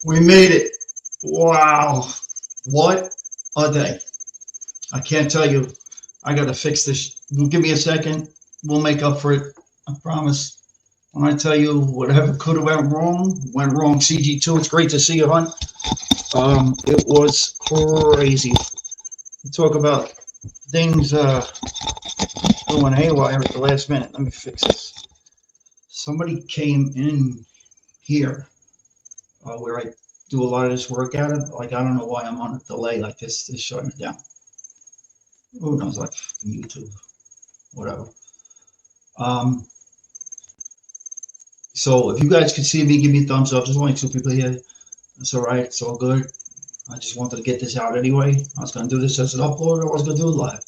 We made it. Wow. What a day. I can't tell you. I got to fix this. Give me a second. We'll make up for it. I promise. When I tell you whatever could have went wrong, went wrong. CG2, it's great to see you, hon. It was crazy. Talk about things going haywire at the last minute. Let me fix this. Somebody came in here where I do a lot of this work at it. Like, I don't know why I'm on a delay like this. It's shutting it down. Who knows, like YouTube, whatever. Um, so if you guys can see me, give me a thumbs up. There's only 2 people here. That's all right. It's all good. I just wanted to get this out anyway. I was going to do this as an upload, or I was going to do it live.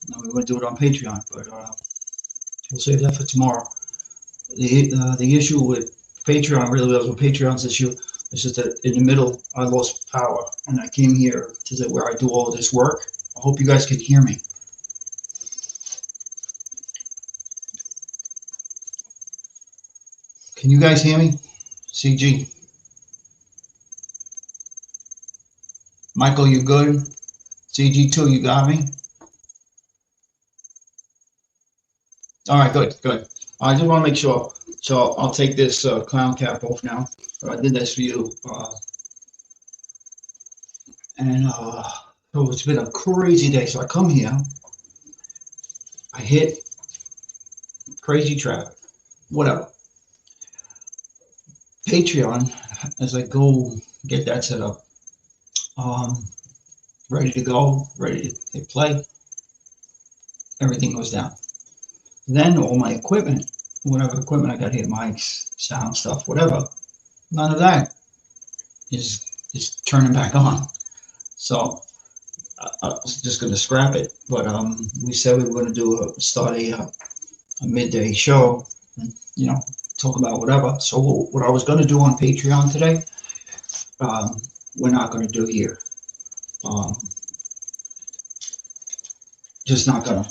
No, we were going to do it on Patreon, but we'll save that for tomorrow. The issue with Patreon really was with Patreon's issue. It's just that in the middle, I lost power, and I came here to where I do all this work. I hope you guys can hear me. Can you guys hear me? CG. Michael, you good? CG2, you got me? All right, good, good. I just want to make sure. So I'll take this clown cap off now. I did this for you. So it's been a crazy day. So I come here, I hit crazy traffic, whatever. Patreon, as I go get that set up, ready to go, ready to hit play, everything goes down. Then all my equipment, whatever equipment I got here, mics, sound stuff, whatever, none of that is turning back on. So I was just going to scrap it, but we said we were going to start a midday show, and, you know, talk about whatever. So what I was going to do on Patreon today, we're not going to do here. Just not going to.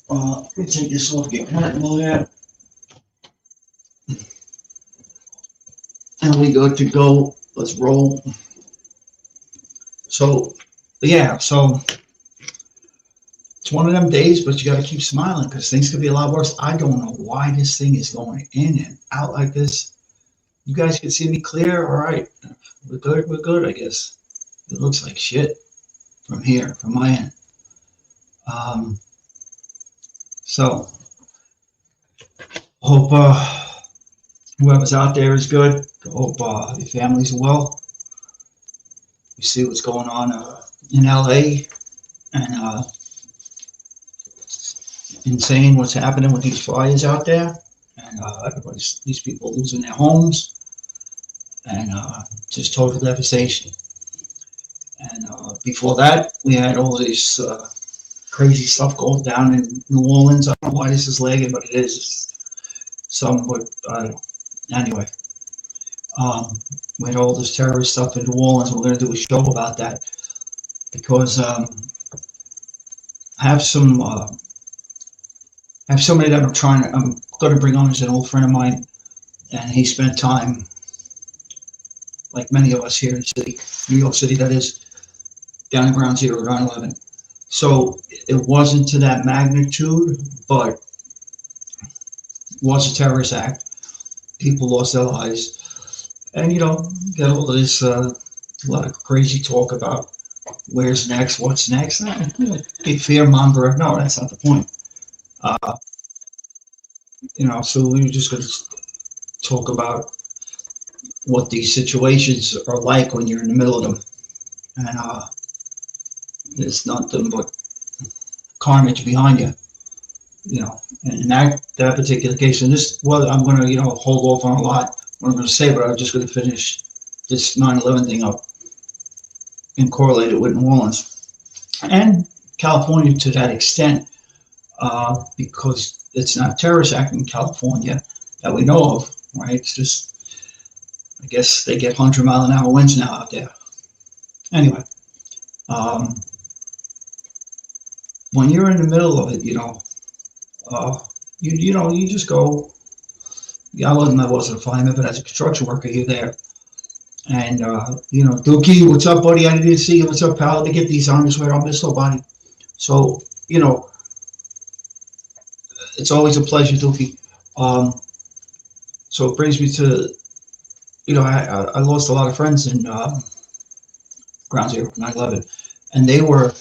Let me take this off, get cotton all that. And we good to go. Let's roll. So, yeah, so it's one of them days, but you got to keep smiling because things could be a lot worse. I don't know why this thing is going in and out like this. You guys can see me clear? All right. We're good, I guess. It looks like shit from here, from my end. So, hope whoever's out there is good. Hope your families are well. You see what's going on in LA, and insane what's happening with these fires out there, and these people losing their homes, and just total devastation. And before that, we had all this crazy stuff going down in New Orleans. I don't know why this is lagging, but it is. Some, but anyway, we had all this terrorist stuff in New Orleans. We're going to do a show about that because I have somebody that I'm going to bring on as an old friend of mine, and he spent time, like many of us here in the city, New York City, that is, down in Ground Zero, 9/11. So it wasn't to that magnitude, but was a terrorist act. People lost their lives, and you know, get all this a lot of crazy talk about where's next, what's next. Big fear monger. No, that's not the point. You know, so we were just going to talk about what these situations are like when you're in the middle of them, and there's nothing but carnage behind you. You know, and in that particular case, and this, well, I'm going to, you know, hold off on a lot what I'm going to say, but I'm just going to finish this 9/11 thing up and correlate it with New Orleans and California to that extent, because it's not a terrorist act in California that we know of, right? It's just, I guess they get 100-mile-an-hour winds now out there. Anyway, when you're in the middle of it, you know, you know, you just go. Yeah, I wasn't a fireman, but as a construction worker, you're there, And Dookie, what's up, buddy? I didn't see you. What's up, pal? Let me get these on this way. I'll miss nobody. So, it's always a pleasure, Dookie. So it brings me to, I lost a lot of friends in Ground Zero, 9/11, and they were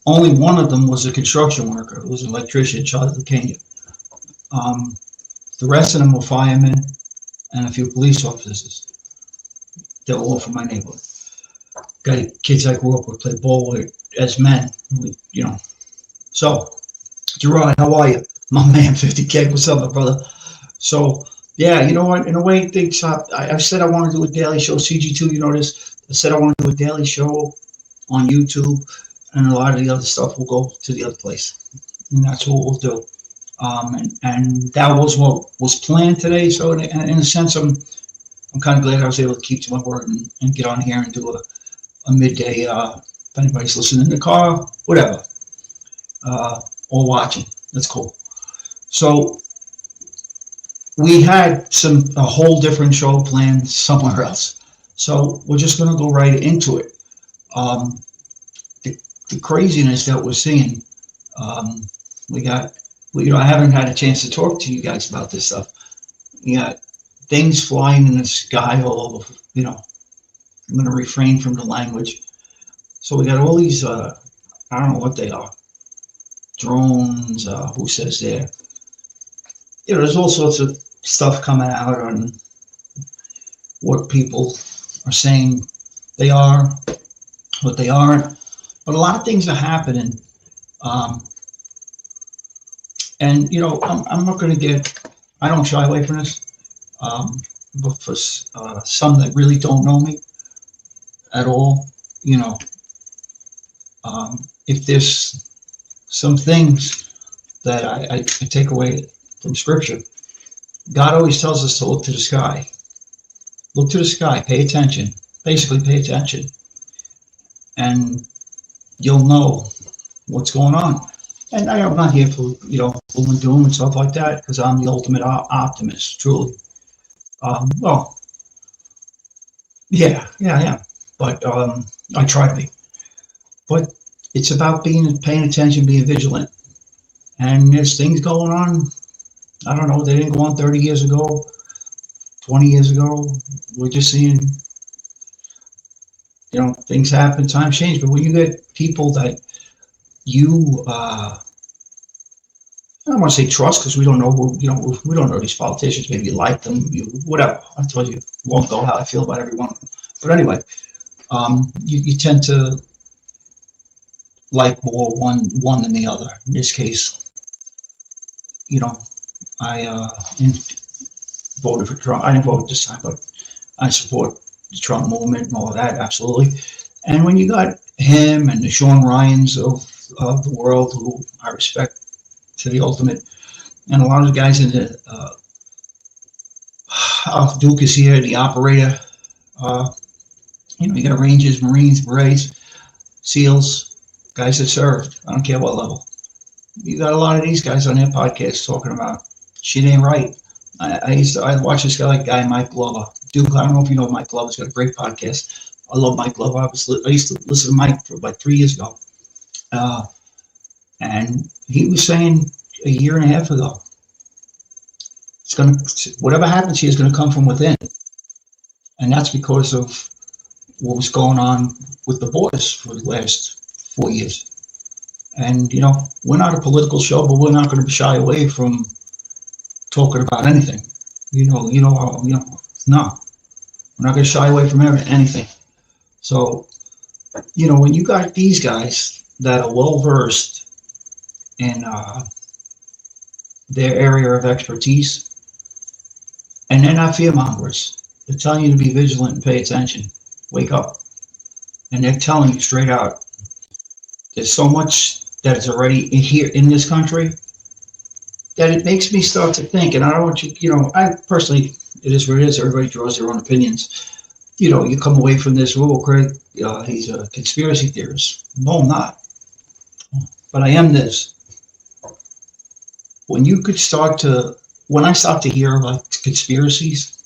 only one of them was a construction worker. It was an electrician, Charlie Lucania. The rest of them were firemen and a few police officers. They were all from my neighborhood. Kids I grew up with played ball with as men, So, Gerard, how are you? My man, 50K, what's up, my brother? So, yeah, you know what? In a way, things I said I want to do a daily show. CG2, you know this. I said I want to do a daily show on YouTube, and a lot of the other stuff will go to the other place. And that's what we'll do. And that was what was planned today. So, in a sense, I'm kind of glad I was able to keep to my word and get on here and do a midday. If anybody's listening in the car, whatever, or watching, that's cool. So we had a whole different show planned somewhere else. So we're just going to go right into it. The craziness that we're seeing, we got, I haven't had a chance to talk to you guys about this stuff. We got things flying in the sky all over, I'm going to refrain from the language. So we got all these, I don't know what they are, drones, who says they're, there's all sorts of stuff coming out on what people are saying they are, what they aren't, but a lot of things are happening. And, I'm not going to I don't shy away from this, but for some that really don't know me at all, if there's some things that I take away from scripture, God always tells us to look to the sky. Look to the sky, pay attention, basically pay attention, and you'll know what's going on. And I'm not here for, gloom and doom and stuff like that, because I'm the ultimate optimist, truly. Well, yeah, I am. But I try to be. But it's about paying attention, being vigilant. And there's things going on. I don't know, they didn't go on 30 years ago, 20 years ago. We're just seeing, things happen, times change. But when you get people that you, I don't want to say trust, because we don't know who, we don't know these politicians. Maybe you like them, whatever. I told you, won't go how I feel about every one of them. But anyway, you tend to like more one than the other. In this case, I voted for Trump. I didn't vote this time, but I support the Trump movement and all of that, absolutely. And when you got him and the Sean Ryans of the world, who I respect to the ultimate, and a lot of the guys in the Duke is here, the operator. You got Rangers, Marines, Berets, SEALs, guys that served. I don't care what level. You got a lot of these guys on their podcasts talking about shit ain't right. I watch this guy Mike Glover. Duke, I don't know if you know Mike Glover. He's got a great podcast. I love Mike Glover. I used to listen to Mike for about 3 years ago. And he was saying a year and a half ago, whatever happens here is going to come from within. And that's because of what was going on with the borders for the last 4 years. And, we're not a political show, but we're not going to shy away from talking about anything. No, we're not going to shy away from anything. So, when you got these guys that are well-versed in their area of expertise, and they're not fear-mongers, they're telling you to be vigilant and pay attention, wake up. And they're telling you straight out, there's so much that is already here in this country that it makes me start to think, and I don't want you, I personally, it is what it is, everybody draws their own opinions. You come away from this, Craig, he's a conspiracy theorist. No, I'm not. But I am this. When I start to hear like conspiracies,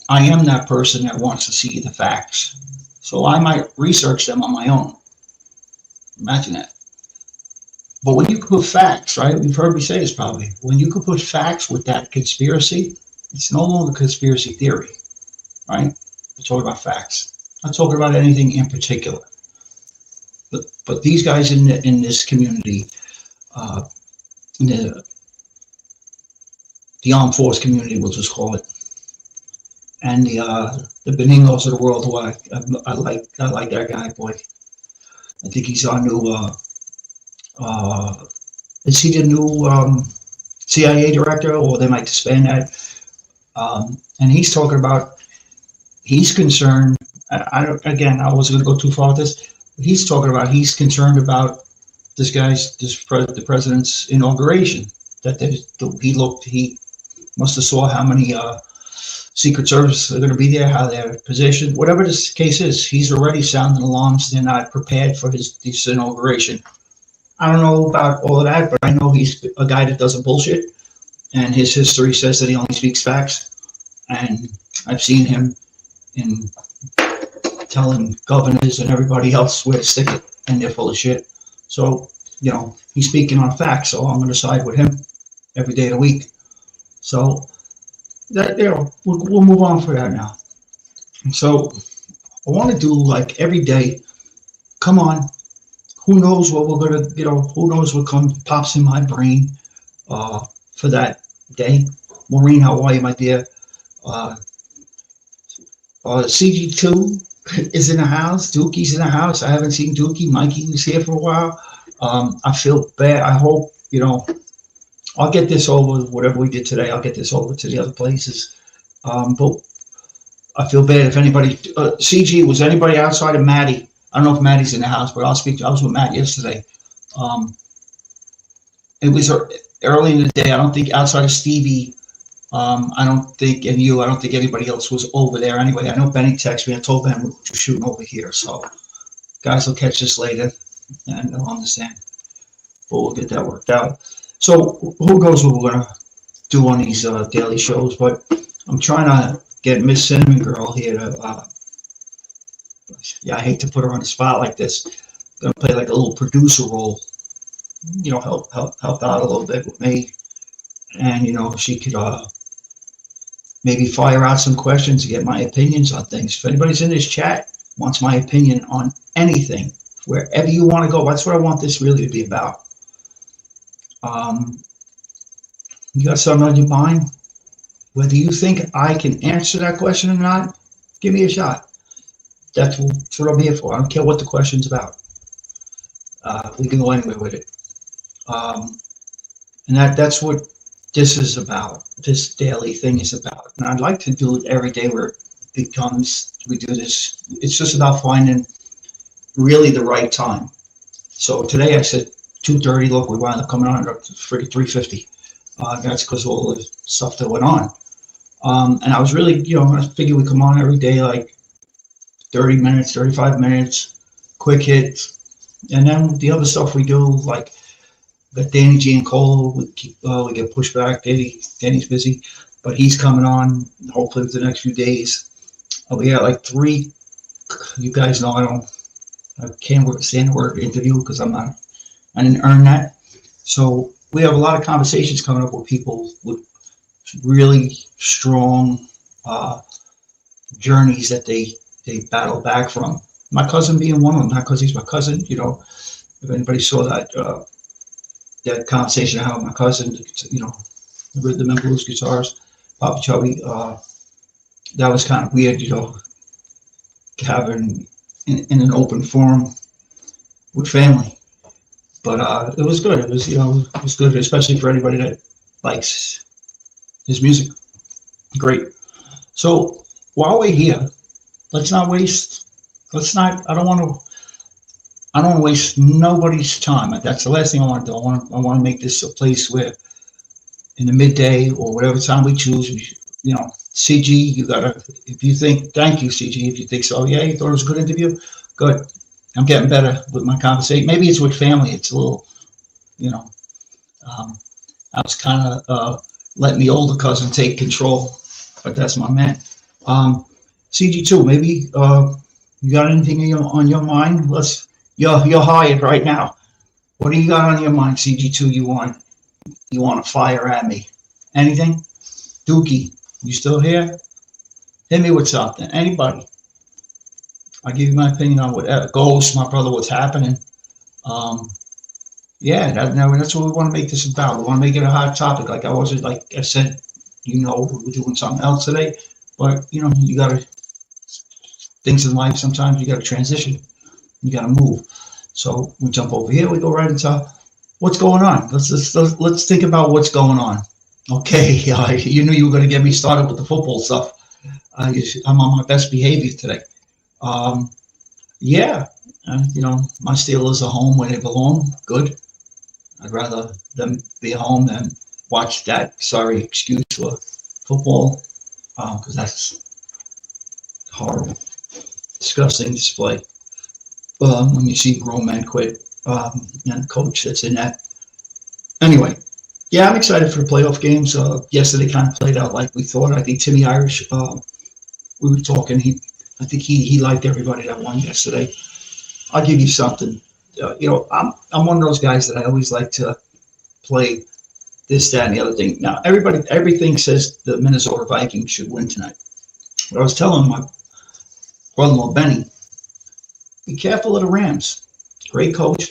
I am that person that wants to see the facts. So I might research them on my own. Imagine that. But when you put facts, right? You've heard me say this probably. When you can put facts with that conspiracy, it's no longer conspiracy theory, right? We're talking about facts. I'm not talking about anything in particular. But these guys in this community, in the armed force community, we'll just call it, and the Benignos of the world, who I like that guy, boy. I think he's our new. Is he the new CIA director, or they might disband that? And he's talking about, he's concerned. I wasn't going to go too far with this. He's talking about, he's concerned about the president's inauguration. That he must have saw how many Secret Service are going to be there, how they're positioned. Whatever this case is, he's already sounding alarms. They're not prepared for this inauguration. I don't know about all of that, but I know he's a guy that doesn't bullshit, and his history says that he only speaks facts. And I've seen him in telling governors and everybody else where to stick it, and they're full of shit. So, he's speaking on facts, so I'm going to side with him every day of the week. So that, we'll move on for that now. So I want to do, like, every day, come on, who knows what we're going to, who knows what pops in my brain for that day. Maureen, how are you, my dear? CG2 is in the house. Dookie's in the house. I haven't seen Dookie. Mikey was here for a while. I feel bad. I hope, I'll get this over, whatever we did today, I'll get this over to the other places. But I feel bad if anybody, CG, was anybody outside of Maddie? I don't know if Maddie's in the house, but I was with Matt yesterday. It was early in the day. I don't think outside of Stevie, I don't think anybody else was over there anyway. I know Benny texted me. I told them we were shooting over here. So guys will catch this later and they'll understand. But we'll get that worked out. So who knows what we're going to do on these daily shows. But I'm trying to get Miss Cinnamon Girl here to, I hate to put her on the spot like this. I'm going to play like a little producer role, help out a little bit with me. And, she could maybe fire out some questions to get my opinions on things. If anybody's in this chat wants my opinion on anything, wherever you want to go, that's what I want this really to be about. You got something on your mind? Whether you think I can answer that question or not, give me a shot. That's what I'm here for. I don't care what the question's about. We can go anywhere with it. And that's what this is about. This daily thing is about. And I'd like to do it every day where we do this. It's just about finding really the right time. So today I said 2:30. Look, we wound up coming on up to freaking 3:50. That's because of all the stuff that went on. And I was really, I figured we come on every day, like 30 minutes, 35 minutes, quick hits. And then the other stuff we do, like got Danny G and Cole, we get pushed back. Danny's busy, but he's coming on hopefully within the next few days. We got like 3. You guys know I can't stand the word interview because I didn't earn that. So we have a lot of conversations coming up with people with really strong journeys that they battle back from. My cousin being one of them, not because he's my cousin. If anybody saw that conversation I had with my cousin, the rhythm and blues guitars, Papa Chubby, that was kind of weird, having in an open forum with family. But it was good. It was good, especially for anybody that likes his music. Great. So while we're here, let's not waste. I don't want to waste nobody's time. That's the last thing I want to do. I want to make this a place where, in the midday or whatever time we choose, CG, you gotta. If you think, thank you, CG. If you think so, yeah, you thought it was a good interview. Good. I'm getting better with my conversation. Maybe it's with family. It's a little, I was kind of letting the older cousin take control, but that's my man. CG2, maybe you got anything on your mind? You're hired right now. What do you got on your mind, CG2? You want to fire at me? Anything? Dookie, you still here? Hit me with something. Anybody? I'll give you my opinion on what Ghost, my brother, what's happening. Yeah, that's what we want to make this about. We want to make it a hot topic. Like I said, we're doing something else today. But, you got to, things in life, sometimes you got to transition. You got to move. So we jump over here. We go right into what's going on. Let's think about what's going on. Okay, you knew you were going to get me started with the football stuff. I'm on my best behavior today. Yeah, my Steelers are home where they belong. Good. I'd rather them be home than watch that. Sorry, excuse for football, because that's horrible, disgusting display. When you see grown men quit, and coach that's in that. Anyway, yeah, I'm excited for the playoff games. Yesterday kind of played out like we thought. I think Timmy Irish, we were talking. I think he liked everybody that won yesterday. I'll give you something. I'm one of those guys that I always like to play this, that, and the other thing. Now, everything says the Minnesota Vikings should win tonight. But I was telling my brother-in-law, Benny, be careful of the Rams. Great coach,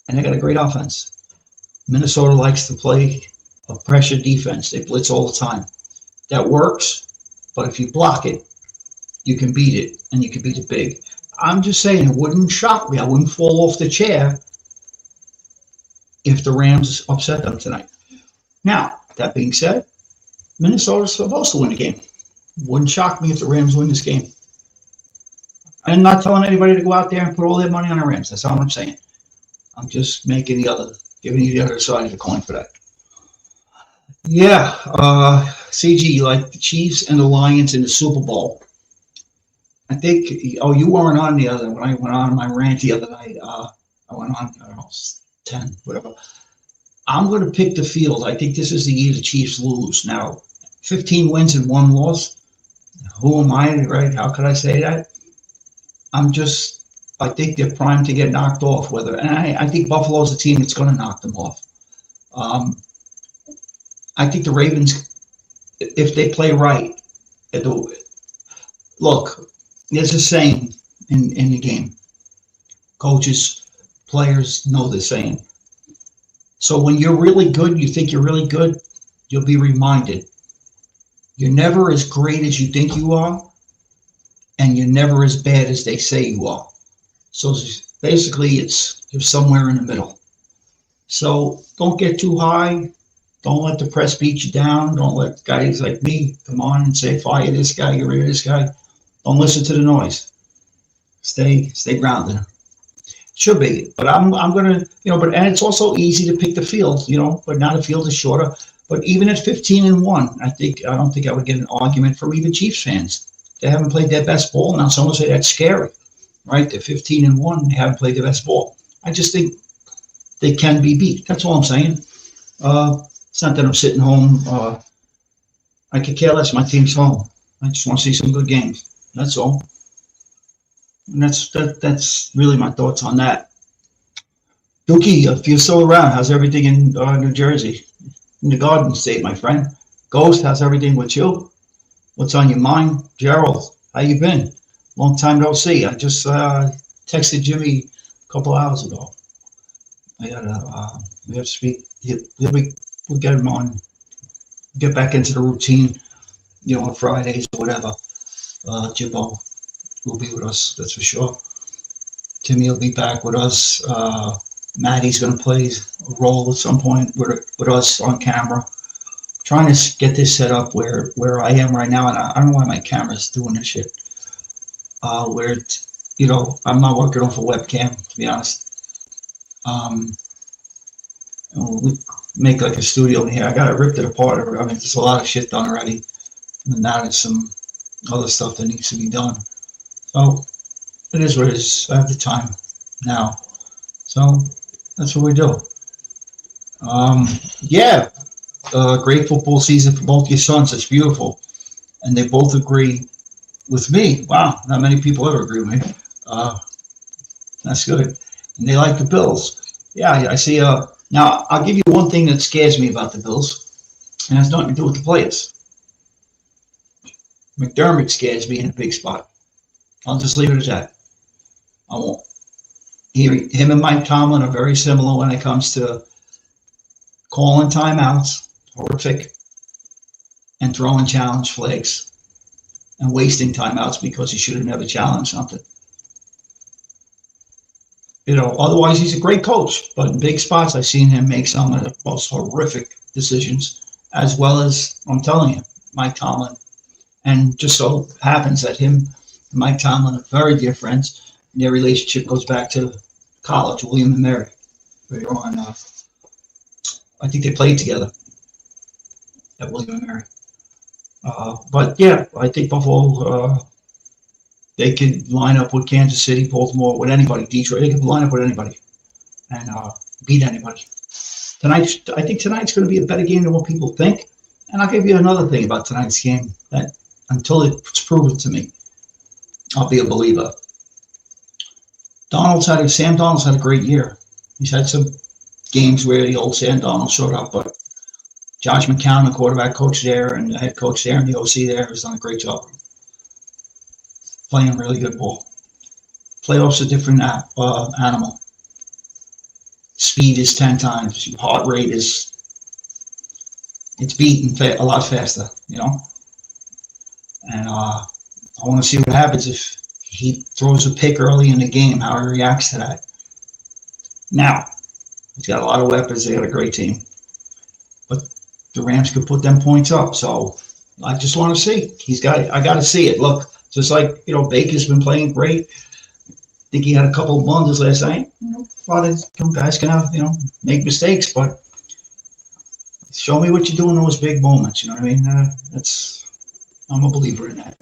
and they got a great offense. Minnesota likes to play a pressure defense. They blitz all the time. That works, but if you block it, you can beat it, and you can beat it big. I'm just saying, it wouldn't shock me. I wouldn't fall off the chair if the Rams upset them tonight. Now, that being said, Minnesota's supposed to win the game. Wouldn't shock me if the Rams win this game. I'm not telling anybody to go out there and put all their money on the Rams. That's all I'm saying. I'm just giving you the other side of the coin for that. Yeah, CG, like the Chiefs and the Lions in the Super Bowl. I think, you weren't on the other, when I went on my rant the other night, I went on, 10, whatever. I'm going to pick the field. I think this is the year the Chiefs lose. Now, 15 wins and 1 loss. Who am I, right? How could I say that? I think they're primed to get knocked off. And I think Buffalo's a team that's going to knock them off. I think the Ravens, if they play right, look, there's a saying in the game. Coaches, players know the saying. So when you're really good, you think you're really good, you'll be reminded. You're never as great as you think you are, and you're never as bad as they say you are. So basically, you're somewhere in the middle. So don't get too high. Don't let the press beat you down. Don't let guys like me come on and say, fire this guy, get rid of this guy. Don't listen to the noise. Stay grounded. Should be, but I'm gonna, and it's also easy to pick the field, but now the field is shorter. But even at 15-1, I don't think I would get an argument from even Chiefs fans. They haven't played their best ball. Now someone say that's scary, right? They're 15-1. They haven't played their best ball. I just think they can be beat. That's all I'm saying. It's not that I'm sitting home. I could care less. My team's home. I just want to see some good games. That's all. And that's really my thoughts on that. Dookie, if you're still around, how's everything in New Jersey? In the Garden State, my friend. Ghost, how's everything with you? What's on your mind? Gerald, how you been? Long time no see. I just texted Jimmy a couple hours ago. We have to speak. We'll get him on. Get back into the routine, on Fridays or whatever. Jimbo will be with us, that's for sure. Timmy will be back with us. Maddie's going to play a role at some point with us on camera. Trying to get this set up where I am right now, and I don't know why my camera's doing this shit. Where it's, I'm not working off a webcam, to be honest. We make like a studio in here. I got it ripped it apart. I mean, there's a lot of shit done already, and now there's some other stuff that needs to be done. So it is what it is. I have the time now, so that's what we do. Yeah, great football season for both your sons. It's beautiful. and they both agree with me. Wow, not many people ever agree with me. That's good. And they like the Bills. Yeah, I see. Now, I'll give you one thing that scares me about the Bills, and it has nothing to do with the players. McDermott scares me in a big spot. I'll just leave it at that. I won't. Him and Mike Tomlin are very similar when it comes to calling timeouts, horrific, and throwing challenge flags and wasting timeouts because he should have never challenged something. Otherwise he's a great coach, but in big spots I've seen him make some of the most horrific decisions, as well as, I'm telling you, Mike Tomlin. And just so happens that him and Mike Tomlin are very dear friends, and their relationship goes back to college, William and Mary. They were on, I think they played together at William and Mary. But yeah, I think Buffalo, they could line up with Kansas City, Baltimore, with anybody, Detroit. They could line up with anybody and beat anybody. I think tonight's going to be a better game than what people think. And I'll give you another thing about tonight's game that until it's proven to me, I'll be a believer. Sam Donald's had a great year. He's had some games where the old Sam Donald showed up, but Josh McCown, the quarterback coach there, and the head coach there, and the OC there has done a great job. Playing really good ball. Playoffs a different animal. Speed is 10 times. Heart rate it's beating a lot faster, And I want to see what happens if he throws a pick early in the game, how he reacts to that. Now, he's got a lot of weapons. They got a great team. But the Rams could put them points up. So I just want to see. I got to see it. Look, just like, Baker's been playing great. I think he had a couple of blunders last night. A lot of guys can have, make mistakes, but show me what you do in those big moments. You know what I mean? I'm a believer in that.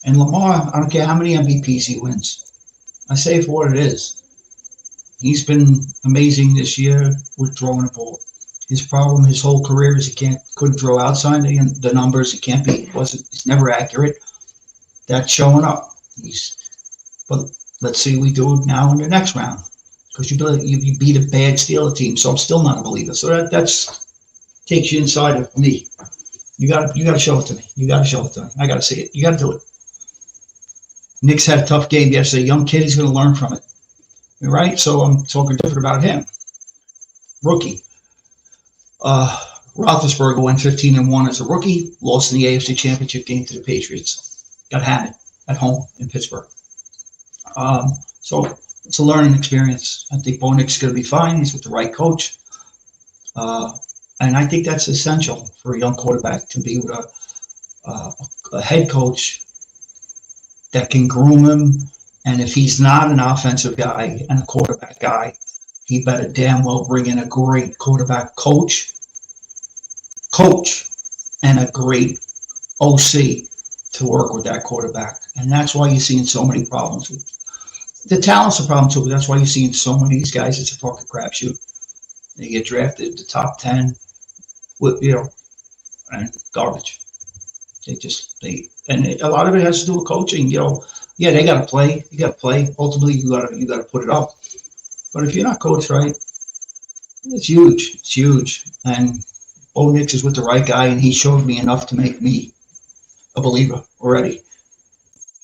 And Lamar, I don't care how many MVPs he wins. I say it for what it is. He's been amazing this year with throwing the ball. His problem his whole career is he couldn't throw outside the numbers. He can't be. He's never accurate. That's showing up. But let's see what we do now in the next round, because you beat a bad Steeler team. So I'm still not a believer. So that's takes you inside of me. You got to show it to me. You got to show it to me. I got to see it. You got to do it. Nick's had a tough game yesterday. Young kid, he's going to learn from it. Right? So I'm talking different about him. Rookie. Roethlisberger went 15-1 as a rookie, lost in the AFC Championship game to the Patriots. Got hammered at home in Pittsburgh. So it's a learning experience. I think Bo Nix is going to be fine. He's with the right coach. And I think that's essential for a young quarterback to be with a head coach that can groom him. And if he's not an offensive guy and a quarterback guy, he better damn well bring in a great quarterback coach, and a great OC to work with that quarterback. And that's why you're seeing so many problems. The talent's a problem too, but that's why you're seeing so many of these guys. It's a fucking crapshoot. They get drafted the top 10 with, and garbage. And a lot of it has to do with coaching. Yeah, they got to play. You got to play. Ultimately, you got to put it up. But if you're not coached right, it's huge. It's huge. And Bo Nix is with the right guy, and he showed me enough to make me a believer already.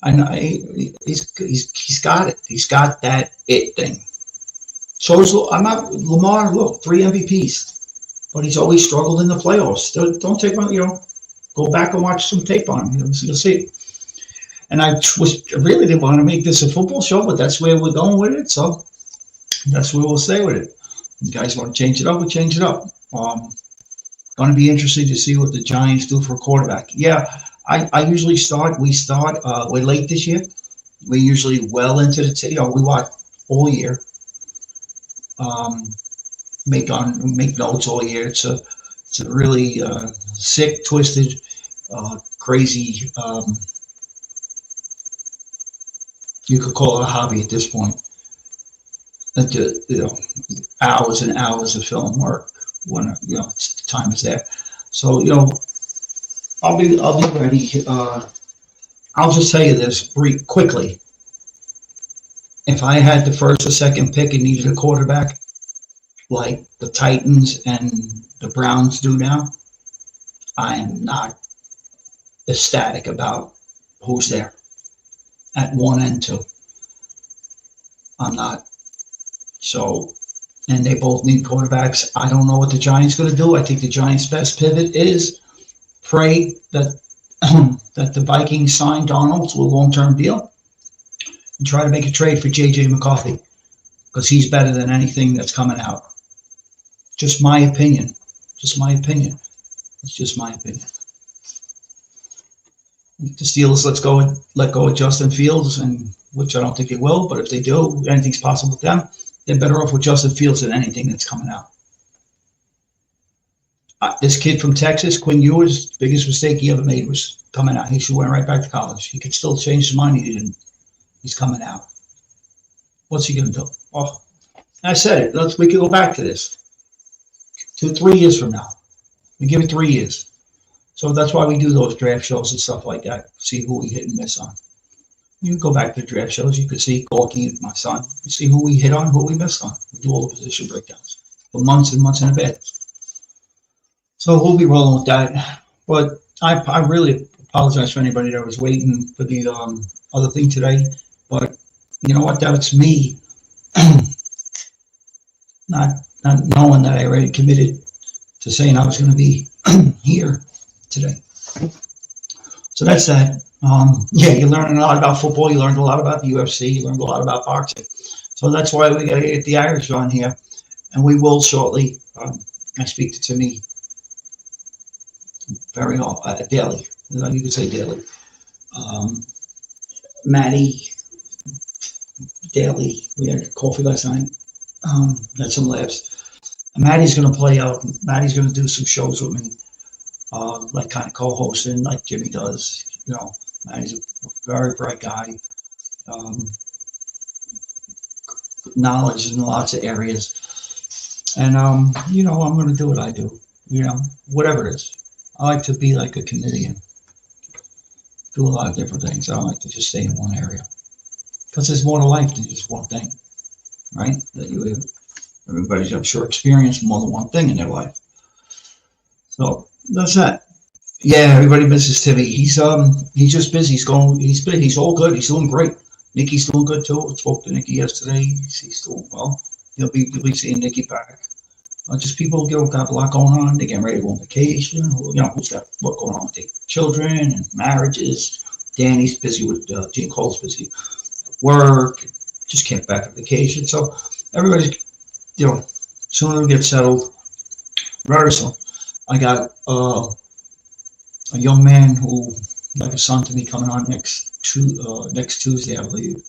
I know he's got it. He's got that it thing. So Lamar. Look, 3 MVPs, but he's always struggled in the playoffs. Don't take my, go back and watch some tape on him. You'll see. And I really didn't want to make this a football show, but that's where we're going with it. So that's where we'll stay with it. You guys want to change it up? We'll change it up. Going to be interesting to see what the Giants do for a quarterback. Yeah, I usually we're late this year. We're usually well into the, we watch all year. Make notes all year. It's a really sick, twisted, crazy. You could call it a hobby at this point. Hours and hours of film work when time is there. So I'll be ready. I'll just tell you this quickly. If I had the first or second pick and needed a quarterback, like the Titans and the Browns do now, I am not ecstatic about who's there at 1 and 2. I'm not. So, and they both need quarterbacks. I don't know what the Giants going to do. I think the Giants' best pivot is pray that that the Vikings sign Donald to a long-term deal and try to make a trade for J.J. McCarthy because he's better than anything that's coming out. Just my opinion. Just my opinion. It's just my opinion. The Steelers let go of Justin Fields, and which I don't think they will, but if they do, anything's possible with them. They're better off with Justin Fields than anything that's coming out. This kid from Texas, Quinn Ewers, the biggest mistake he ever made was coming out. He should went right back to college. He could still change his mind. He didn't. He's coming out. What's he going to do? Oh, I said it. We can go back to this. 3 years from now. We give it 3 years. So that's why we do those draft shows and stuff like that. See who we hit and miss on. You can go back to the draft shows. You can see Gorky, my son. You see who we hit on, who we missed on. We do all the position breakdowns for months and months in advance. So we'll be rolling with that. But I really apologize for anybody that was waiting for the other thing today. But you know what? That's me not knowing that I already committed to saying I was going to be here today. So that's that. Yeah, you're learning a lot about football. You learned a lot about the UFC. You learned a lot about boxing. So that's why we got to get the Irish on here. And we will shortly. I speak to Timmy very daily. You could say daily. Maddie, daily. We had coffee last night. Had some laughs. And Maddie's going to play out. Maddie's going to do some shows with me, like kind of co-hosting, like Jimmy does. You know, Maddie's a very bright guy. Knowledge in lots of areas. And, you know, I'm going to do what I do. You know, whatever it is. I like to be like a comedian. Do a lot of different things. I don't like to just stay in one area. Because there's more to life than just one thing. Right? That you have. Everybody's, I'm sure, experienced more than one thing in their life. So that's that. Yeah, everybody misses Timmy. He's just busy. He's big. He's all good. He's doing great. Nikki's doing good too. I spoke to Nikki yesterday. He's doing well. You'll be seeing Nikki back. Just people got a lot going on. They're getting ready to go on vacation. You know, who's got what going on with their children and marriages. Danny's busy with Gene Cole's busy at work. Just came back from vacation. So everybody's, you know, soon it'll get settled. Very soon. I got a young man who, like a son to me, coming on next Tuesday, I believe.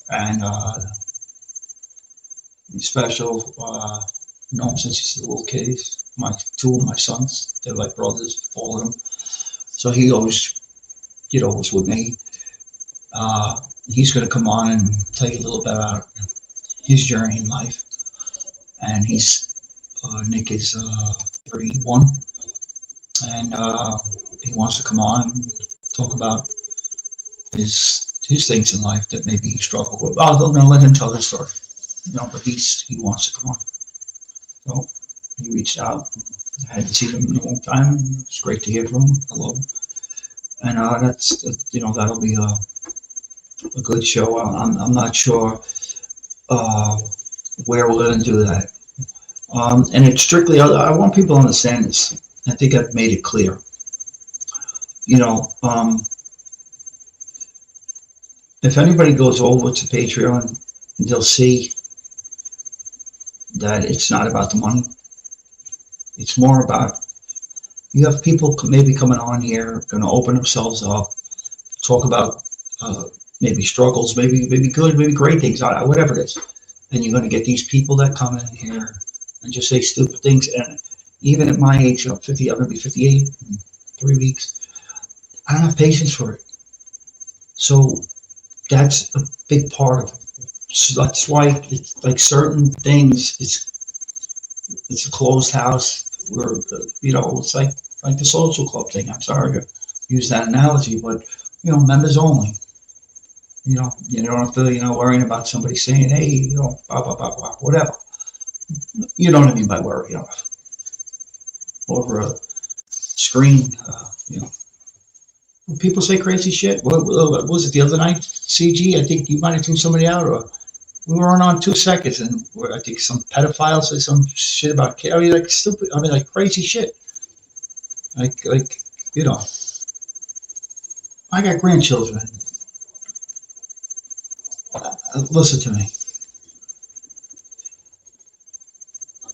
And he's special. Known him since he's a little kid. He's two of my sons. They're like brothers, all of them. So he always, you know, was with me. He's going to come on and tell you a little bit about his journey in life. And Nick is 31, and he wants to come on and talk about his things in life that maybe he struggled with. I'm going to let him tell his story, you know, but he wants to come on. So he reached out. I hadn't seen him in a long time. It's great to hear from him. Hello. And that's, you know, that'll be a good show. I'm not sure where we're going to do that. And it's strictly, I want people to understand this. I think I've made it clear. You know, if anybody goes over to Patreon, they'll see that it's not about the money. It's more about, you have people maybe coming on here, going to open themselves up, talk about maybe struggles, maybe good, maybe great things, whatever it is. And you're going to get these people that come in here and just say stupid things. And even at my age, I'm 50, I'm going to be 58 in 3 weeks. I don't have patience for it. So that's a big part of it. So that's why it's like certain things, it's a closed house where, you know, it's like like the social club thing. I'm sorry to use that analogy, but members only. You don't have to, worrying about somebody saying, hey, blah, blah, blah, blah, whatever. You know what I mean by worry, over a screen, people say crazy shit. What was it the other night? CG, I think you might have threw somebody out, or we weren't on 2 seconds, and I think some pedophile said some shit about kids. I mean, like stupid. I mean, like crazy shit. Like I got grandchildren. Listen to me.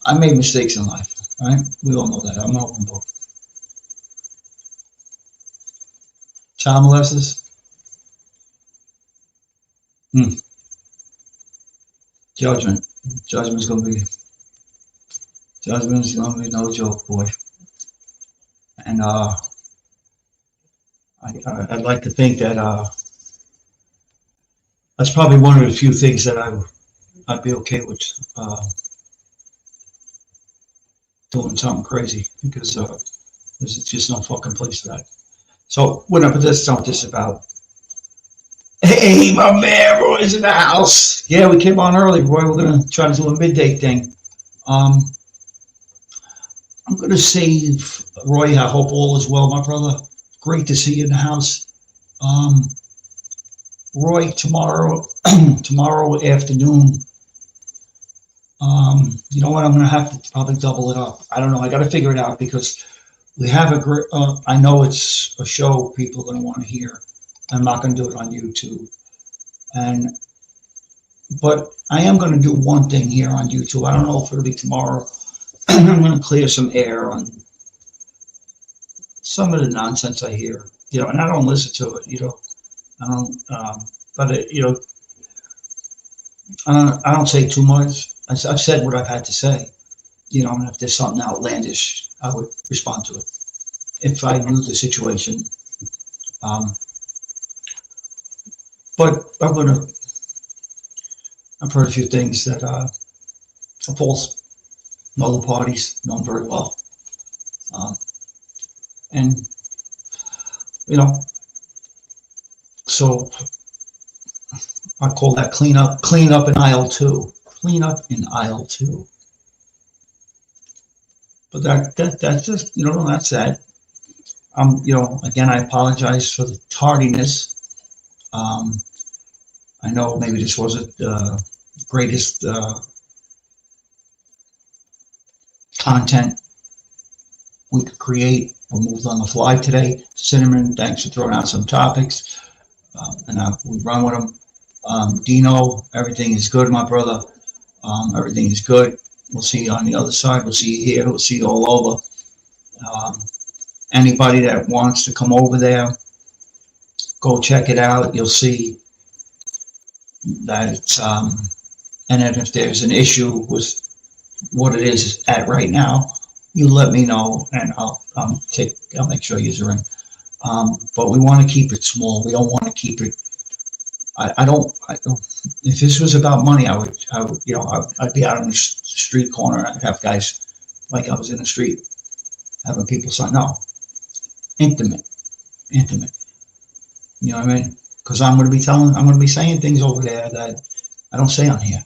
I made mistakes in life. Right? We all know that. I'm an open book. Child molesters. Judgment. Judgment's gonna be no joke, boy. And I'd like to think that that's probably one of the few things that I'd be okay with doing something crazy, because there's just no fucking place for that. So whatever, let's talk this about. Hey, my man, Roy's in the house. Yeah, we came on early, Roy. We're gonna try to do a midday thing. I'm gonna save Roy. I hope all is well, my brother. Great to see you in the house. Roy, tomorrow afternoon. You know what? I'm gonna have to probably double it up. I don't know. I got to figure it out, because we have a great. I know it's a show people are gonna want to hear. I'm not gonna do it on YouTube, but I am gonna do one thing here on YouTube. I don't know if it'll be tomorrow. I'm gonna clear some air on some of the nonsense I hear. And I don't listen to it. I don't. But I don't say too much. I've said what I've had to say. And if there's something outlandish, I would respond to it if I knew the situation. But I've heard a few things that are false. Know the parties, know them very well. And, so I call that clean up in aisle 2. Clean up in aisle 2. But that's just, that's that. Again, I apologize for the tardiness. I know maybe this wasn't the greatest content we could create. We moved on the fly today. Cinnamon, thanks for throwing out some topics. And we run with them. Dino, everything is good, my brother. Everything is good. We'll see you on the other side. We'll see you here. We'll see you all over. Anybody that wants to come over there, go check it out. You'll see that it's, and then if there's an issue with what it is at right now, you let me know, and I'll make sure you're in. But we want to keep it small. We don't want to keep it. I don't. If this was about money, I'd be out on the street corner. I'd have guys like I was in the street having people sign. No, intimate. You know what I mean? Because I'm going to be saying things over there that I don't say on here.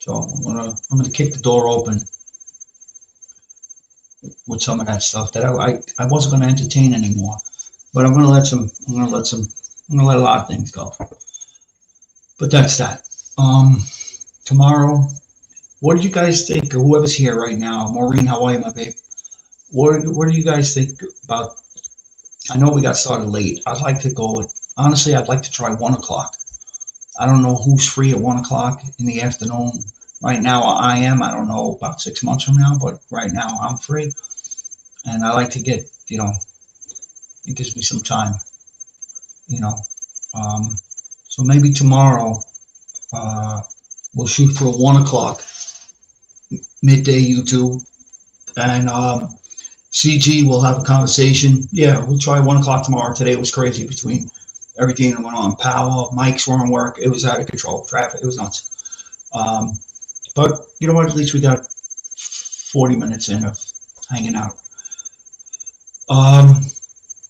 So I'm gonna kick the door open with some of that stuff that I wasn't going to entertain anymore. But I'm gonna let a lot of things go. But that's that. Tomorrow, what did you guys think? Whoever's here right now, Maureen, how are you, my babe? What do you guys think about? I know we got started late. I'd like to honestly, I'd like to try 1 o'clock. I don't know who's free at 1 o'clock in the afternoon. Right now I am. I don't know about 6 months from now, but right now I'm free. And I like to get, it gives me some time, so maybe tomorrow we'll shoot for 1 o'clock midday YouTube, and CG will have a conversation. Yeah, we'll try 1 o'clock tomorrow. Today was crazy between everything that went on. Power, mics weren't work. It was out of control. Traffic, it was nuts. But you know what? At least we got 40 minutes in of hanging out.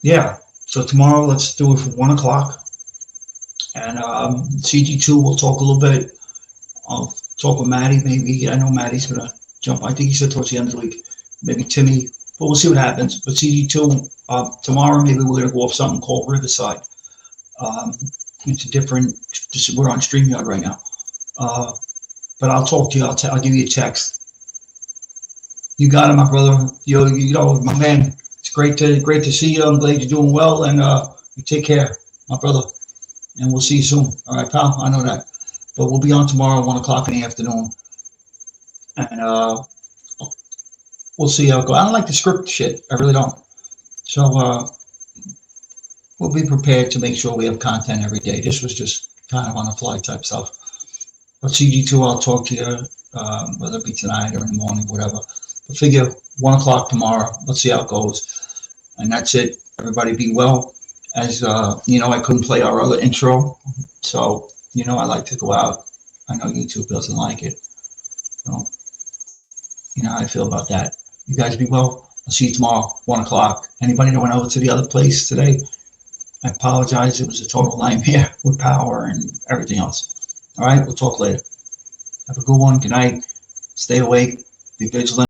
Yeah. So tomorrow, let's do it for 1 o'clock. And CG2, we'll talk a little bit. I'll talk with Maddie, maybe. I know Maddie's gonna jump. I think he said towards the end of the week, maybe Timmy. But we'll see what happens. But CG2, tomorrow, maybe we're gonna go off something called Riverside. It's a different. We're on StreamYard right now. But I'll talk to you. I'll give you a text. You got it, my brother. You know, my man. It's great to see you. I'm glad you're doing well, and you take care, my brother. And we'll see you soon. All right, pal. I know that. But we'll be on tomorrow at 1 o'clock in the afternoon, and we'll see how it goes. I don't like the script shit. I really don't. So we'll be prepared to make sure we have content every day. This was just kind of on the fly type stuff. But CG2, I'll talk to you, whether it be tonight or in the morning, whatever. But figure 1 o'clock tomorrow. Let's see how it goes. And that's it. Everybody be well. As you know, I couldn't play our other intro. So, you know, I like to go out. I know YouTube doesn't like it. So, you know how I feel about that. You guys be well. I'll see you tomorrow, 1 o'clock. Anybody that went over to the other place today, I apologize. It was a total nightmare with power and everything else. All right, we'll talk later. Have a good one. Good night. Stay awake. Be vigilant.